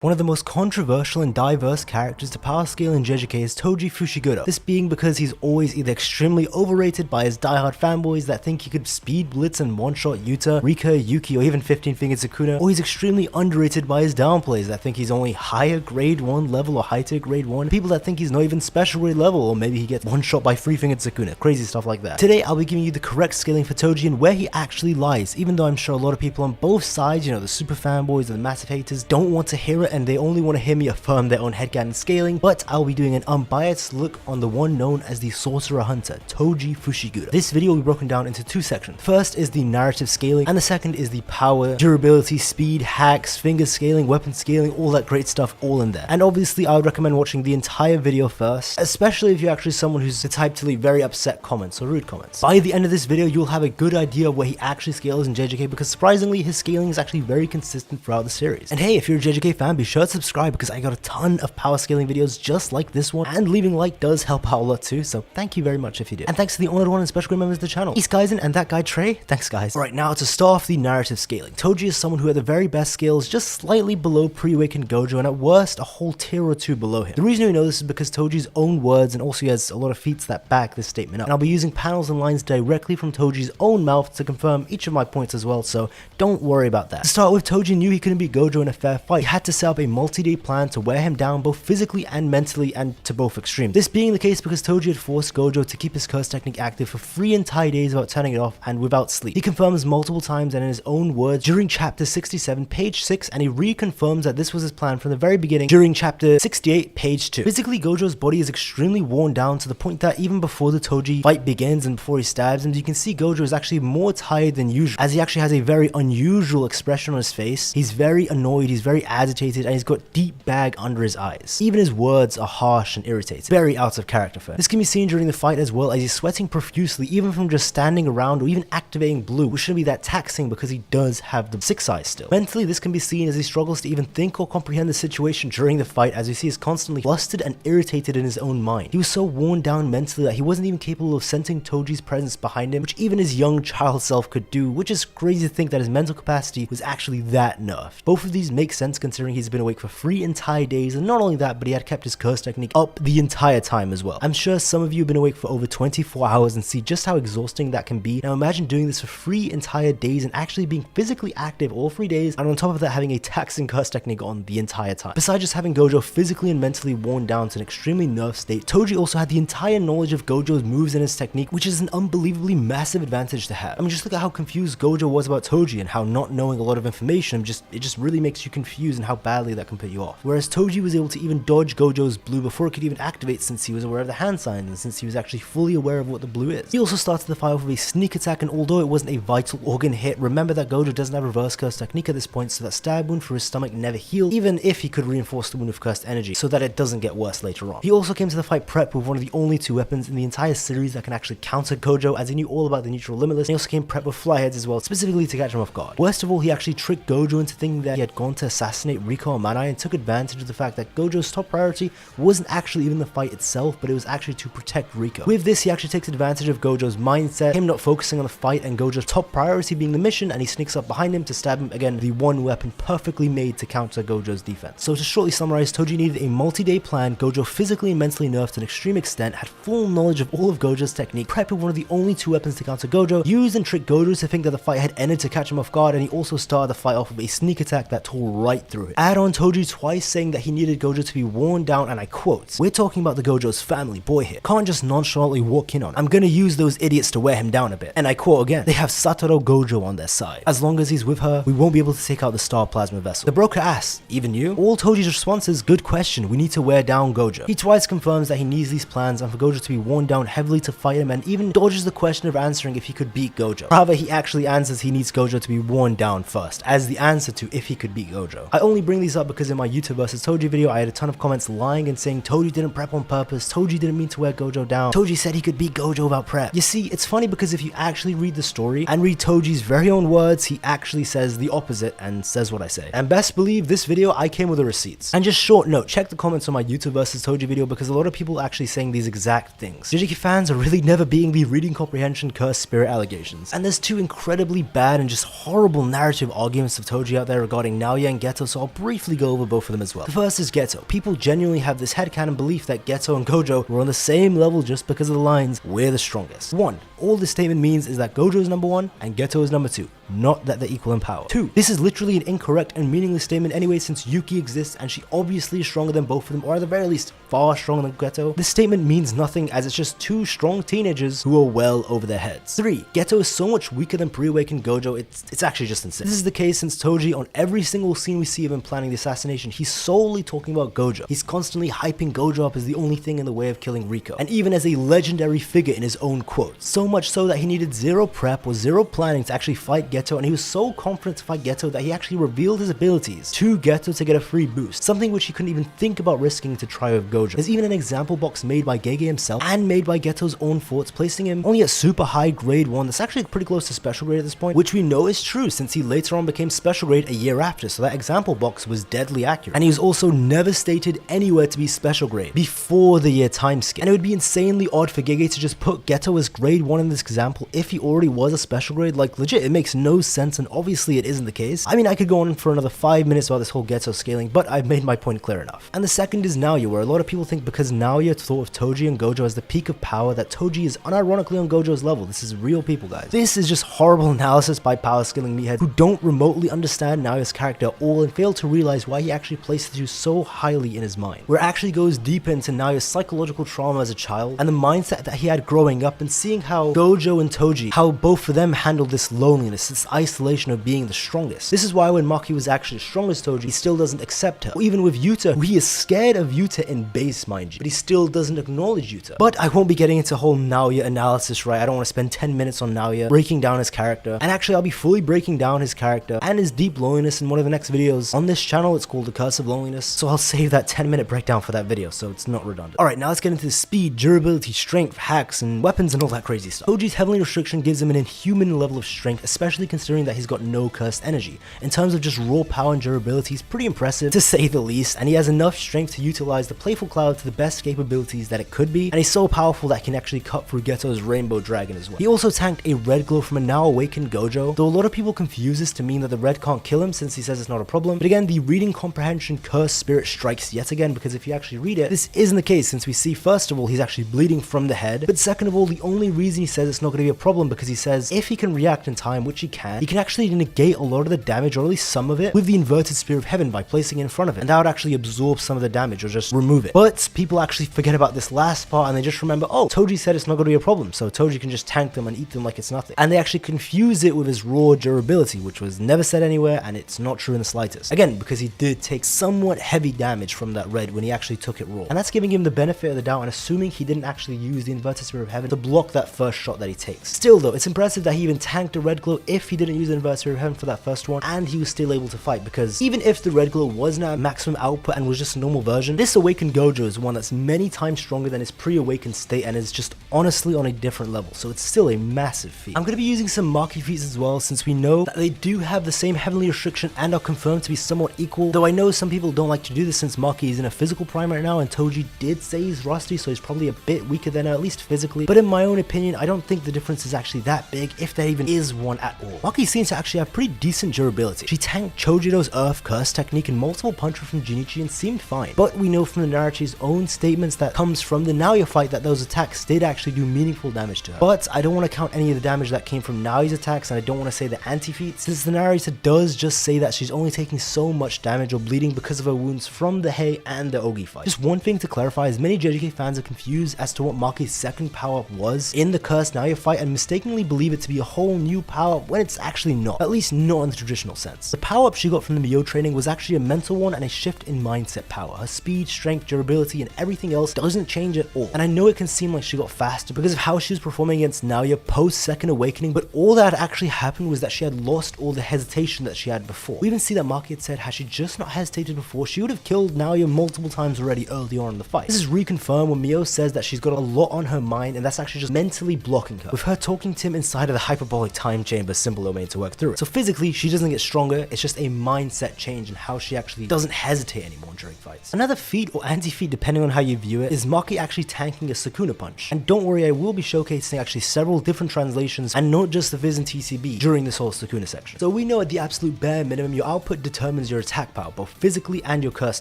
One of the most controversial and diverse characters to power scale in JJK is Toji Fushiguro, this being because he's always either extremely overrated by his diehard fanboys that think he could speed blitz and one-shot Yuta, Rika, Yuki, or even 15-fingered Sukuna, or he's extremely underrated by his downplays that think he's only higher grade 1 level or high tier grade 1, people that think he's not even special grade level, or maybe he gets one-shot by 3-fingered Sukuna, crazy stuff like that. Today I'll be giving you the correct scaling for Toji and where he actually lies, even though I'm sure a lot of people on both sides, the super fanboys and the massive haters, don't want to hear it and they only want to hear me affirm their own headcanon scaling, but I'll be doing an unbiased look on the one known as the Sorcerer Hunter, Toji Fushiguro. This video will be broken down into two sections. First is the narrative scaling, and the second is the power, durability, speed, hacks, finger scaling, weapon scaling, all that great stuff all in there. And obviously I would recommend watching the entire video first, especially if you're actually someone who's the type to leave very upset comments or rude comments. By the end of this video, you'll have a good idea of where he actually scales in JJK, because surprisingly his scaling is actually very consistent throughout the series. And hey, if you're a JJK fan, be sure to subscribe because I got a ton of power scaling videos just like this one, and leaving a like does help out a lot too, so thank you very much if you do. And thanks to the honored one and special great members of the channel, East Kaisen and that guy Trey, thanks guys. Alright, now to start off the narrative scaling. Toji is someone who at the very best scales just slightly below pre-awakened Gojo, and at worst a whole tier or two below him. The reason we know this is because Toji's own words, and also he has a lot of feats that back this statement up. And I'll be using panels and lines directly from Toji's own mouth to confirm each of my points as well, so don't worry about that. To start with, Toji knew he couldn't beat Gojo in a fair fight. He had to set up a multi-day plan to wear him down both physically and mentally, and to both extremes. This being the case because Toji had forced Gojo to keep his curse technique active for 3 entire days without turning it off and without sleep. He confirms multiple times and in his own words during chapter 67 page 6, and he reconfirms that this was his plan from the very beginning during chapter 68 page 2. Physically, Gojo's body is extremely worn down to the point that even before the Toji fight begins and before he stabs him, you can see Gojo is actually more tired than usual, as he actually has a very unusual expression on his face. He's very annoyed, he's very agitated, and he's got deep bag under his eyes. Even his words are harsh and irritating. Very out of character for him. This can be seen during the fight as well, as he's sweating profusely even from just standing around or even activating blue, which shouldn't be that taxing because he does have the 6 eyes still. Mentally, this can be seen as he struggles to even think or comprehend the situation during the fight, as you see he's constantly flustered and irritated in his own mind. He was so worn down mentally that he wasn't even capable of sensing Toji's presence behind him, which even his young child self could do, which is crazy to think that his mental capacity was actually that nerfed. Both of these make sense considering he's been awake for 3 entire days, and not only that, but he had kept his curse technique up the entire time as well. I'm sure some of you have been awake for over 24 hours and see just how exhausting that can be. Now imagine doing this for 3 entire days and actually being physically active all 3 days, and on top of that having a taxing curse technique on the entire time. Besides just having Gojo physically and mentally worn down to an extremely nerfed state, Toji also had the entire knowledge of Gojo's moves and his technique, which is an unbelievably massive advantage to have. I mean, just look at how confused Gojo was about Toji and how not knowing a lot of information it just really makes you confused and how badly that can put you off. Whereas Toji was able to even dodge Gojo's blue before it could even activate, since he was aware of the hand signs and since he was actually fully aware of what the blue is. He also started the fight off with a sneak attack, and although it wasn't a vital organ hit, remember that Gojo doesn't have reverse curse technique at this point, so that stab wound for his stomach never healed, even if he could reinforce the wound with cursed energy so that it doesn't get worse later on. He also came to the fight prepped with one of the only 2 weapons in the entire series that can actually counter Gojo, as he knew all about the neutral limitless, and he also came prepped with fly heads as well, specifically to catch him off guard. Worst of all, he actually tricked Gojo into thinking that he had gone to assassinate Rika or Manai, and took advantage of the fact that Gojo's top priority wasn't actually even the fight itself, but it was actually to protect Rika. With this, he actually takes advantage of Gojo's mindset, him not focusing on the fight and Gojo's top priority being the mission, and he sneaks up behind him to stab him, again the one weapon perfectly made to counter Gojo's defense. So to shortly summarize, Toji needed a multi-day plan, Gojo physically and mentally nerfed to an extreme extent, had full knowledge of all of Gojo's technique, prepped with one of the only 2 weapons to counter Gojo, used and tricked Gojo to think that the fight had ended to catch him off guard, and he also started the fight off with a sneak attack that tore right through it. Add on Toji twice saying that he needed Gojo to be worn down, and I quote, "We're talking about the Gojo's family boy here. Can't just nonchalantly walk in on him. I'm gonna use those idiots to wear him down a bit." And I quote again, "They have Satoru Gojo on their side. As long as he's with her, we won't be able to take out the star plasma vessel." The broker asks, "Even you?" All Toji's response is, "Good question, we need to wear down Gojo." He twice confirms that he needs these plans and for Gojo to be worn down heavily to fight him, and even dodges the question of answering if he could beat Gojo. However, he actually answers he needs Gojo to be worn down first, as the answer to if he could beat Gojo. I only bring these up because in my YouTube vs Toji video, I had a ton of comments lying and saying Toji didn't prep on purpose, Toji didn't mean to wear Gojo down, Toji said he could beat Gojo without prep. You see, it's funny because if you actually read the story and read Toji's very own words, he actually says the opposite and says what I say. And best believe this video, I came with the receipts. And just short note, check the comments on my YouTube vs Toji video because a lot of people are actually saying these exact things. JJK fans are really never being the reading comprehension curse spirit allegations. And there's 2 incredibly bad and just horrible narrative arguments of Toji out there regarding Naoya and Geto, so I'll briefly go over both of them as well. The first is Geto. People genuinely have this headcanon belief that Geto and Gojo were on the same level just because of the lines, "We're the strongest." 1. All this statement means is that Gojo is number 1 and Geto is number 2. Not that they're equal in power. 2. This is literally an incorrect and meaningless statement anyway, since Yuki exists and she obviously is stronger than both of them, or at the very least far stronger than Geto. This statement means nothing, as it's just two strong teenagers who are well over their heads. 3. Geto is so much weaker than pre-awakened Gojo, it's actually just insane. This is the case since Toji, on every single scene we see of him planning the assassination, he's solely talking about Gojo. He's constantly hyping Gojo up as the only thing in the way of killing Riko, and even as a legendary figure in his own quotes. So much so that he needed zero prep or zero planning to actually fight Geto, and he was so confident to fight Geto that he actually revealed his abilities to Geto to get a free boost, something which he couldn't even think about risking to try with Gojo. There's even an example box made by GEGE himself and made by Geto's own thoughts, placing him only at super high grade 1, that's actually pretty close to special grade at this point, which we know is true since he later on became special grade a year after, so that example box was deadly accurate. And he was also never stated anywhere to be special grade before the year time skip, and it would be insanely odd for GEGE to just put Geto as grade 1 in this example if he already was a special grade. Like, legit, it makes no sense, and obviously it isn't the case. I mean, I could go on for another 5 minutes about this whole Geto scaling, but I've made my point clear enough. And the second is Naoya, where a lot of people think because Naoya thought of Toji and Gojo as the peak of power, that Toji is unironically on Gojo's level. This is real people, guys. This is just horrible analysis by power scaling meatheads who don't remotely understand Naoya's character at all and fail to realize why he actually placed the two so highly in his mind, where it actually goes deeper into Naoya's psychological trauma as a child and the mindset that he had growing up, and seeing how Gojo and Toji, how both of them handled this loneliness, this isolation of being the strongest. This is why when Maki was actually as strong as Toji, he still doesn't accept her. Or even with Yuta, who he is scared of Yuta in base, mind you, but he still doesn't acknowledge Yuta. But I won't be getting into whole Naoya analysis, right? I don't want to spend 10 minutes on Naoya breaking down his character, and actually I'll be fully breaking down his character and his deep loneliness in one of the next videos on this channel. It's called The Curse of Loneliness, so I'll save that 10-minute breakdown for that video so it's not redundant. Alright, now let's get into the speed, durability, strength, hacks, and weapons and all that crazy stuff. Toji's Heavenly Restriction gives him an inhuman level of strength, especially considering that he's got no cursed energy. In terms of just raw power and durability, he's pretty impressive to say the least, and he has enough strength to utilize the Playful Cloud to the best capabilities that it could be, and he's so powerful that he can actually cut through Geto's Rainbow Dragon as well. He also tanked a red glow from a now awakened Gojo, though a lot of people confuse this to mean that the red can't kill him since he says it's not a problem. But again, the reading comprehension curse spirit strikes yet again, because if you actually read it, this isn't the case, since we see first of all he's actually bleeding from the head, but second of all, the only reason he says it's not going to be a problem because he says if he can react in time, which he can actually negate a lot of the damage, or at least some of it, with the inverted Spear of Heaven by placing it in front of it, and that would actually absorb some of the damage or just remove it. But people actually forget about this last part and they just remember, oh, Toji said it's not going to be a problem, so Toji can just tank them and eat them like it's nothing. And they actually confuse it with his raw durability, which was never said anywhere, and it's not true in the slightest. Again, because he did take somewhat heavy damage from that red when he actually took it raw, and that's giving him the benefit of the doubt and assuming he didn't actually use the inverted Spear of Heaven to block that first shot that he takes. Still though, it's impressive that he even tanked a red glow if he didn't use the inverted Spear of Heaven for that first one, and he was still able to fight, because even if the red glow wasn't at maximum output and was just a normal version, this awakened Gojo is one that's many times stronger than his pre-awakened state and is just honestly on a different level, so it's still a massive feat. I'm going to be using some Maki feats as well, since we know that they do have the same Heavenly Restriction and are confirmed to be somewhat equal, though I know some people don't like to do this since Maki is in a physical prime right now and Toji did say he's rusty, so he's probably a bit weaker than her, at least physically. But in my own opinion, I don't think the difference is actually that big, if there even is one at all. Maki seems to actually have pretty decent durability. She tanked Chojido's Earth Curse technique and multiple punches from Junichi and seemed fine, but we know from the narrative's own statements that comes from the Naoya fight that those attacks did actually do meaningful damage to her. But I don't want to count any of the damage that came from Naoya's attacks, and I don't want to say the anti-feats, since the narrator does just say that she's only taking so much damage or bleeding because of her wounds from the Hei and the Ogi fight. Just one thing to clarify is many JJK fans are confused as to what Maki's second power-up was in the cursed Naoya fight and mistakenly believe it to be a whole new power-up when it's actually not, at least not in the traditional sense. The power-up she got from the Mio training was actually a mental one and a shift in mindset power. Her speed, strength, durability, and everything else doesn't change at all. And I know it can seem like she got faster because of how she was performing against Naoya post second awakening, but all that actually happened was that she had lost all the hesitation that she had before. We even see that Maki had said had she just not hesitated before, she would have killed Naoya multiple times already early on in the fight. This is reconfirmed when Mio says that she's got a lot on her mind and that's actually just mentally blocking her, with her talking to him inside of the hyperbolic time chamber symbol domain to work through it. So physically, she doesn't get stronger, it's just a mindset change in how she actually doesn't hesitate anymore during fights. Another feat or anti-feat, depending on how you view it, is Maki actually tanking a Sukuna punch. And don't worry, I will be showcasing actually several different translations and not just the Viz and TCB during this whole Sukuna section. So we know at the absolute bare minimum, your output determines your your attack power, both physically and your curse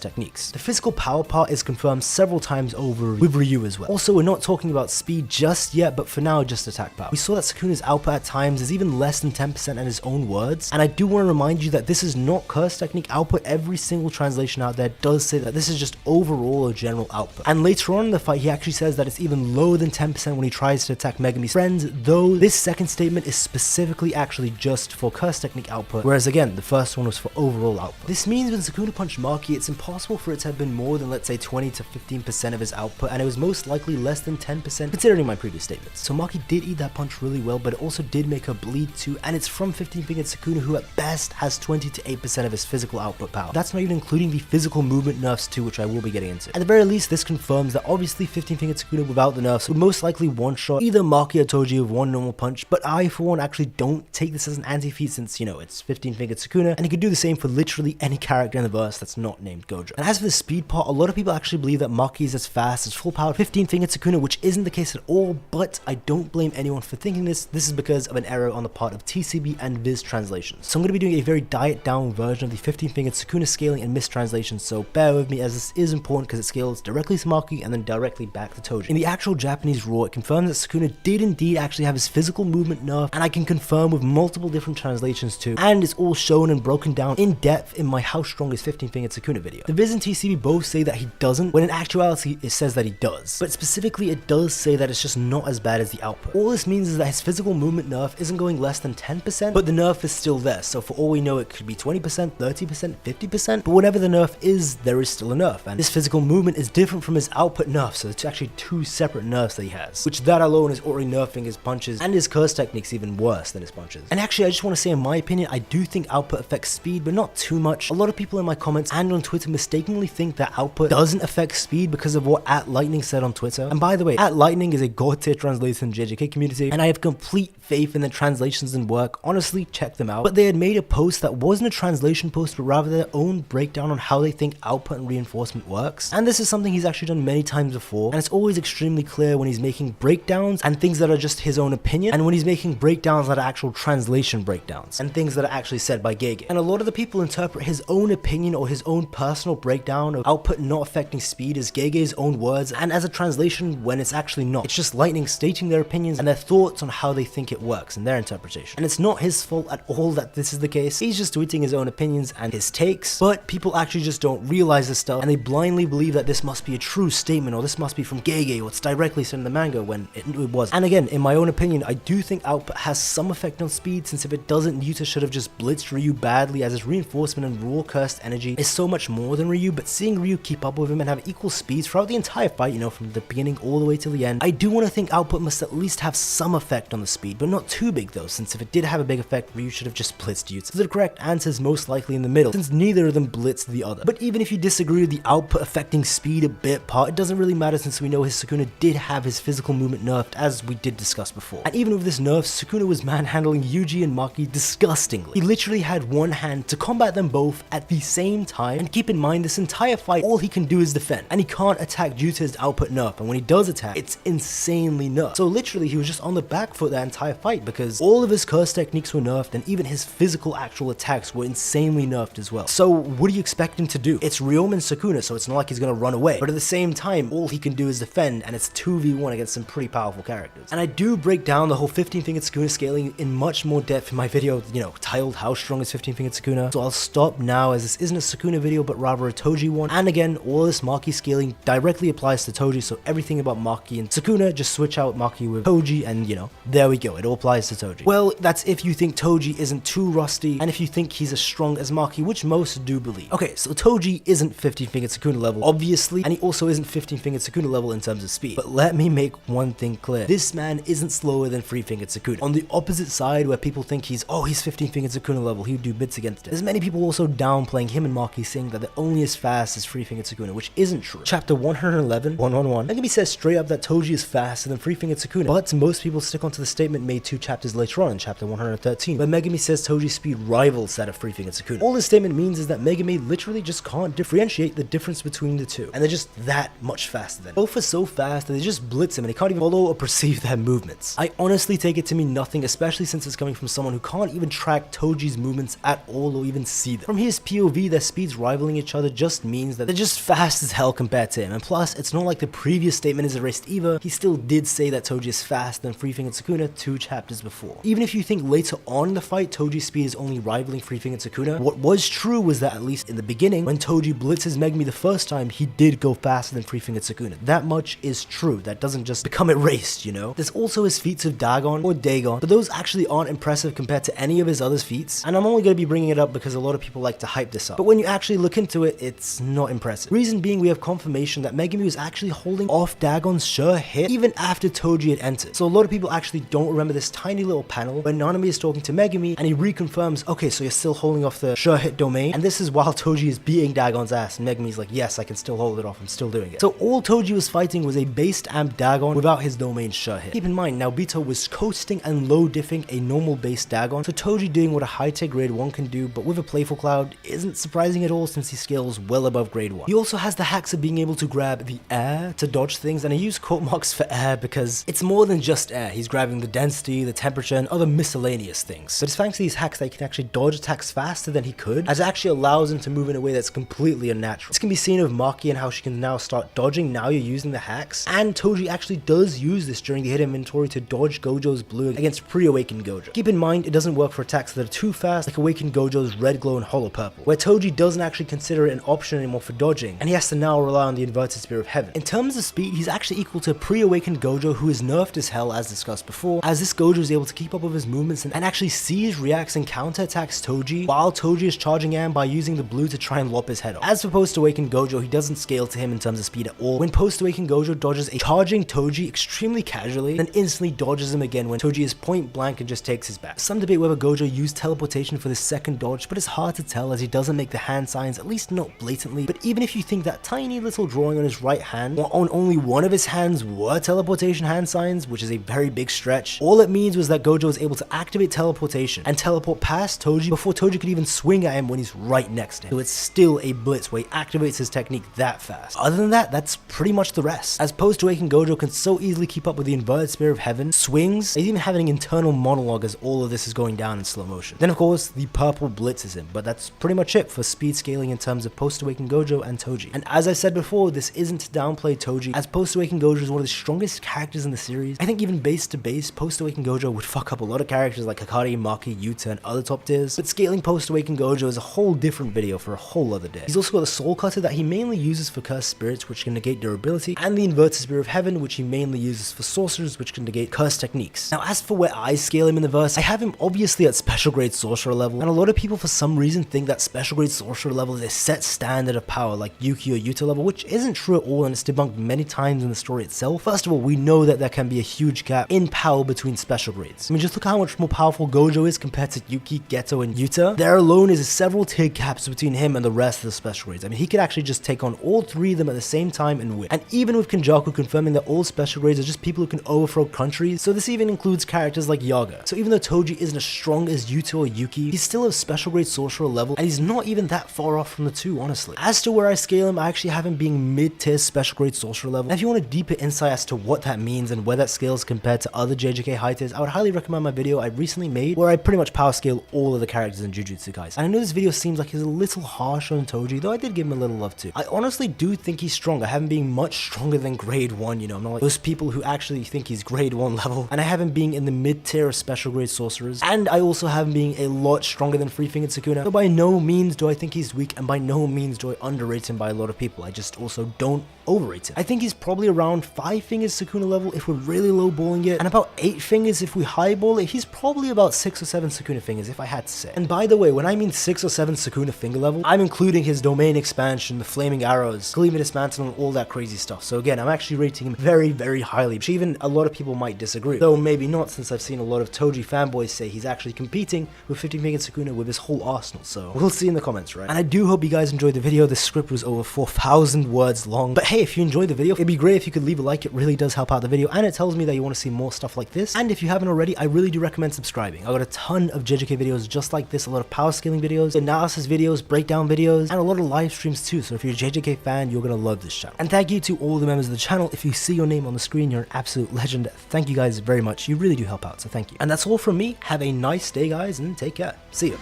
techniques. The physical power part is confirmed several times over with Ryu as well. Also, we're not talking about speed just yet, but for now, just attack power. We saw that Sukuna's output at times is even less than 10% in his own words, and I do want to remind you that this is not curse technique output. Every single translation out there does say that this is just overall or general output. And later on in the fight, he actually says that it's even lower than 10% when he tries to attack Megami's friends, though this second statement is specifically actually just for curse technique output, whereas again, the first one was for overall output. This means when Sukuna punched Maki, it's impossible for it to have been more than, let's say, 20 to 15% of his output, and it was most likely less than 10% considering my previous statements. So Maki did eat that punch really well, but it also did make her bleed too, and it's from 15-fingered Sukuna, who at best has 20 to 8% of his physical output power. That's not even including the physical movement nerfs too, which I will be getting into. At the very least, this confirms that obviously 15-fingered Sukuna without the nerfs would most likely one-shot either Maki or Toji with one normal punch, but I for one actually don't take this as an anti-feat since, you know, it's 15-fingered Sukuna, and he could do the same for literally any character in the verse that's not named Gojo. And as for the speed part, a lot of people actually believe that Maki is as fast as full-powered 15-fingered Sukuna, which isn't the case at all, but I don't blame anyone for thinking this. This is because of an error on the part of TCB and Viz translations. So I'm going to be doing a very diet-down version of the 15-fingered Sukuna scaling and mistranslations, so bear with me as this is important because it scales directly to Maki and then directly back to Toji. In the actual Japanese Raw, it confirms that Sukuna did indeed actually have his physical movement nerfed, and I can confirm with multiple different translations too, and it's all shown and broken down in depth in my How Strong is 15-fingered Sukuna video. The Viz and TCB both say that he doesn't, when in actuality it says that he does, but specifically it does say that it's just not as bad as the output. All this means is that his physical movement nerf isn't going less than 10%, but the nerf is still there, so for all we know it could be 20%, 30%, 50%, but whatever the nerf is, there is still a nerf, and this physical movement is different from his output nerf, so it's actually two separate nerfs that he has, which that alone is already nerfing his punches and his curse techniques even worse than his punches. And actually, I just want to say in my opinion, I do think output affects speed, but not too much. A lot of people in my comments and on Twitter mistakenly think that output doesn't affect speed because of what @Lightning said on Twitter. And by the way, @Lightning is a god tier translator in the JJK community, and I have complete faith in their translations and work. Honestly, check them out. But they had made a post that wasn't a translation post, but rather their own breakdown on how they think output and reinforcement works. And this is something he's actually done many times before, and it's always extremely clear when he's making breakdowns and things that are just his own opinion, and when he's making breakdowns that are actual translation breakdowns and things that are actually said by GEGE. And a lot of the people interpret his own opinion or his own personal breakdown of output not affecting speed as GEGE's own words and as a translation when it's actually not. It's just Lightning stating their opinions and their thoughts on how they think it works in their interpretation. And it's not his fault at all that this is the case. He's just tweeting his own opinions and his takes, but people actually just don't realize this stuff, and they blindly believe that this must be a true statement or this must be from GEGE or it's directly said in the manga when it wasn't. And again, in my own opinion, I do think output has some effect on speed, since if it doesn't, Yuta should have just blitzed Ryu badly, as his reinforcement and raw cursed energy is so much more than Ryu, but seeing Ryu keep up with him and have equal speeds throughout the entire fight, you know, from the beginning all the way to the end, I do want to think output must at least have some effect on the speed, but not too big though, since if it did have a big effect, Ryu should have just blitzed Yuta. So the correct answer is most likely in the middle, since neither of them blitzed the other. But even if you disagree with the output affecting speed a bit part, it doesn't really matter, since we know his Sukuna did have his physical movement nerfed, as we did discuss before. And even with this nerf, Sukuna was manhandling Yuji and Maki disgustingly. He literally had one hand to combat them both at the same time, and keep in mind, this entire fight, all he can do is defend, and he can't attack due to his output nerf, and when he does attack, it's insanely nerfed. So literally, he was just on the back foot that entire fight, because all of his curse techniques were nerfed, and even his physical actual attacks were insanely nerfed as well. So what do you expect him to do? It's Ryoma and Sukuna, so it's not like he's gonna run away, but at the same time, all he can do is defend, and it's 2v1 against some pretty powerful characters. And I do break down the whole 15-fingered Sukuna scaling in much more depth in my video, you know, titled How Strong is 15-fingered Sukuna, so I'll stop now, as this isn't a Sukuna video, but rather a Toji one. And again, all this Maki scaling directly applies to Toji, so everything about Maki and Sukuna, just switch out Maki with Toji, and you know, there we go, it all applies to Toji. Well, that's if you think Toji isn't too rusty, and if you think he's as strong as Maki, which most do believe. Okay, so Toji isn't 15-fingered Sukuna level, obviously, and he also isn't 15-fingered Sukuna level in terms of speed. But let me make one thing clear. This man isn't slower than 3-fingered Sukuna. On the opposite side, where people think he's 15-fingered Sukuna level, he would do bits against it. There's many people also downplaying him and Maki, saying that they're only as fast as 3-fingered Sukuna, which isn't true. Chapter 111, 111, Megami says straight up that Toji is faster than 3-fingered Sukuna, but most people stick onto the statement made 2 chapters later on in chapter 113, where Megami says Toji's speed rivals that of 3-fingered Sukuna. All this statement means is that Megami literally just can't differentiate the difference between the two, and they're just that much faster than him. Both are so fast that they just blitz him and he can't even follow or perceive their movements. I honestly take it to mean nothing, especially since it's coming from someone who can't even track Toji's movements at all or even see them. From his POV, their speeds rivaling each other just means that they're just fast as hell compared to him, and plus, it's not like the previous statement is erased either. He still did say that Toji is faster than Three Fingered Sukuna 2 chapters before. Even if you think later on in the fight, Toji's speed is only rivaling Three Fingered Sukuna, what was true was that at least in the beginning, when Toji blitzes Megumi the first time, he did go faster than Three Fingered Sukuna. That much is true. That doesn't just become erased, you know? There's also his feats of Dagon or Dagon, but those actually aren't impressive compared to any of his other feats, and I'm only going to be bringing it up because a lot of people like to hype this up. But when you actually look into it, it's not impressive. Reason being, we have confirmation that Megumi was actually holding off Dagon's sure hit even after Toji had entered. So a lot of people actually don't remember this tiny little panel where Nanami is talking to Megumi and he reconfirms, okay, so you're still holding off the sure hit domain, and this is while Toji is beating Dagon's ass, and Megumi's like, yes, I can still hold it off, I'm still doing it. So all Toji was fighting was a based amp Dagon without his domain sure hit. Keep in mind, Naobito was coasting and low diffing a normal base Dagon, so Toji doing what a high-tech grade 1 can do, but with a playful cloud, isn't surprising at all since he scales well above grade 1. He also has the hacks of being able to grab the air to dodge things, and I use quote marks for air because it's more than just air. He's grabbing the density, the temperature, and other miscellaneous things. But it's thanks to these hacks that he can actually dodge attacks faster than he could, as it actually allows him to move in a way that's completely unnatural. This can be seen with Maki and how she can now start dodging now you're using the hacks, and Toji actually does use this during the hit inventory to dodge Gojo's blue against pre-awakened Gojo. Keep in mind, it doesn't work for attacks that are too fast, like awakened Gojo's red glow and hollow purple, where Toji doesn't actually consider it an option anymore for dodging, and he has to now rely on the inverted spear of heaven. In terms of speed, he's actually equal to pre-awakened Gojo, who is nerfed as hell as discussed before, as this Gojo is able to keep up with his movements and actually sees, reacts, and counterattacks Toji, while Toji is charging Am by using the blue to try and lop his head off. As for post-awakened Gojo, he doesn't scale to him in terms of speed at all. When post-awakened Gojo dodges a charging Toji extremely casually, then instantly dodges him again when Toji is point blank and just takes his back. Some debate whether Gojo used teleportation for this second dodge, but it's hard to tell as he doesn't make the hand signs, at least not blatantly. But even if you think that tiny little drawing on his right hand, or on only one of his hands, were teleportation hand signs, which is a very big stretch, all it means was that Gojo was able to activate teleportation and teleport past Toji before Toji could even swing at him when he's right next to him. So it's still a blitz where he activates his technique that fast. Other than that, that's pretty much the rest, as post-awakened Gojo can so easily keep up with the inverted spear of heaven, swings, and even having an internal monologue as all of this is going down in slow motion. Then of course, the purple blitzes him, but that's pretty much it for speed scaling in terms of post-awakened Gojo and Toji. And as I said before, this isn't to downplay Toji, as post-awakened Gojo is one of the strongest characters in the series. I think even base to base, post-awakened Gojo would fuck up a lot of characters like Hakari, Maki, Yuta, and other top tiers, but scaling post-awakened Gojo is a whole different video for a whole other day. He's also got a soul cutter that he mainly uses for cursed spirits, which can negate durability, and the inverted spear of heaven, which he mainly uses for sorcerers, which can negate cursed techniques. Now as for where I scale him in the verse, I have him obviously at special grade sorcerer level, and a lot of people for some reason think that special grade sorcerer level is a set standard of power like Yuki or Yuta level, which isn't true at all, and it's debunked many times in the story itself. First of all, we know that there can be a huge gap in power between special grades. I mean, just look how much more powerful Gojo is compared to Yuki, Geto, and Yuta. There alone is several tier gaps between him and the rest of the special grades. I mean, he could actually just take on all three of them at the same time and win. And even with Kenjaku confirming that all special grades are just people who can overthrow countries, so this even includes characters like Yaga. So even though Toji isn't as strong as Yuta or Yuki, he's still a special grade sorcerer level, and he's not even that far off from the two, honestly. As to where I scale him, I actually have him being mid-tier special grade sorcerer level. And if you want a deeper insight as to what that means and where that scales compared to other JJK high tiers, I would highly recommend my video I recently made where I pretty much power scale all of the characters in Jujutsu Kaisen. And I know this video seems like he's a little harsh on Toji, though I did give him a little love too. I honestly do think he's strong. I have him being much stronger than grade 1, you know. I'm not like those people who actually think he's grade 1 level. And I have him being in the mid-tier of special grade sorcerers. And I also have him being a lot stronger than Three Fingered Sukuna. So by no means do I think he's weak, and by no means do I underrate him by a lot of people. I just also don't overrate him. I think he's probably around 5 fingers Sukuna level if we're really lowballing it, and about 8 fingers if we highball it. He's probably about 6 or 7 Sukuna fingers if I had to say. And by the way, when I mean 6 or 7 Sukuna finger level, I'm including his domain expansion, the flaming arrows, Gleam Dismantle, and all that crazy stuff. So again, I'm actually rating him very, very highly, which even a lot of people might disagree. Though maybe not, since I've seen a lot of Toji fanboys say he's actually competing with 50 fingered Sukuna with his whole arsenal. So we'll see in the comments, right? And I do hope you guys enjoyed the video. The script was over 4,000 words long. But hey, if you enjoyed the video, it'd be great if you could leave a like. It really does help out the video, and it tells me that you want to see more stuff like this. And if you haven't already, I really do recommend subscribing. I got a ton of JJK videos just like this, a lot of power scaling videos, analysis videos, breakdown videos, and a lot of live streams too. So if you're a JJK fan, you're gonna love this channel. And thank you to all the members of the channel. If you see your name on the screen, you're an absolute legend. Thank you guys very much. You really do help out, so thank you. And that's all from me. Have a nice day, guys, and take care. See you.